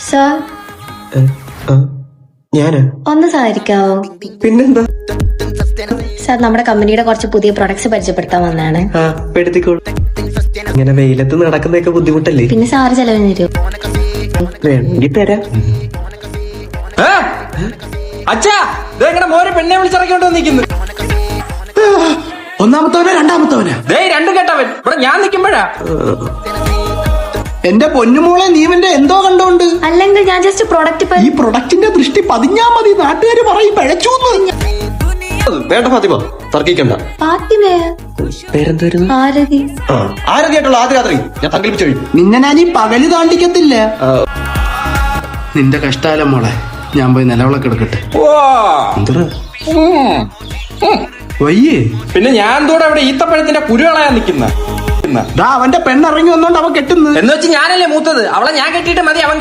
Sir, ഞാന് ഒന്ന് സഹകരിക്കാവോ? പിന്നെന്താ? സർ, നമ്മുടെ കമ്പനിയുടെ കുറച്ച് പുതിയ പ്രൊഡക്ട്സ് പരിചയപ്പെടുത്താൻ വന്നാണ്. എടുത്തിക്കോളൂ. ഇങ്ങനെ വെയിലത്ത് നടക്കുന്നതൊക്കെ ബുദ്ധിമുട്ടല്ലേ? പിന്നെ സാറ് ചെലവിന് തരുമോ? വേണമെങ്കിൽ തരാം. അച്ഛാ, മോരെ പെണ്ണെ വിളിച്ചിറക്കിയോണ്ട് നിൽക്കുന്നു. ഒന്നാമത്തവനാ രണ്ടാമത്തവനാ? രണ്ടും കേട്ടവൻ ഇവിടെ ഞാൻ നിൽക്കുമ്പോഴാ. എന്റെ പൊന്നുമോളെ, നീവന്റെ എന്തോ കണ്ടോണ്ട്? അല്ലെങ്കിൽ ഞാൻ ജസ്റ്റ് പ്രൊഡക്റ്റ് ഈ പ്രൊഡക്റ്റിന്റെ ദൃഷ്ടി പതിഞ്ഞാ മതി, നാട്ടുകാര് പറയും പിഴച്ചൂന്ന്. വേണ്ട ഫാത്തിമ, തർക്കിക്കണ്ട. ഫാത്തിമയോ? പേരെന്തായിരുന്നു? ആരതി. ആരതിയായിട്ടുള്ള ആദ്യ രാത്രി ഞാൻ തങ്കലിപ്പിച്ചു കഴിഞ്ഞു. നിന്നെ ഞാൻ ഈ പകല് താണ്ടിക്കത്തില്ല. നിന്റെ കഷ്ടാലം മോളെ, ഞാൻ പോയി നിലവിളക്ക് എടുക്കട്ടെ. എന്താ വയ്യേ? പിന്നെ ഞാൻ കൂടെ അവിടെ ഈത്തപ്പഴത്തിന്റെ കുരുകളായാ നിക്കുന്ന. അവന്റെ പെണ്ണിറങ്ങി വന്നോണ്ട് അവൻ കെട്ടുന്നു. എന്ന് വെച്ച് ഞാനല്ലേ മൂത്തത്? അവളെ ഞാൻ കെട്ടിയിട്ട് മതി അവൻ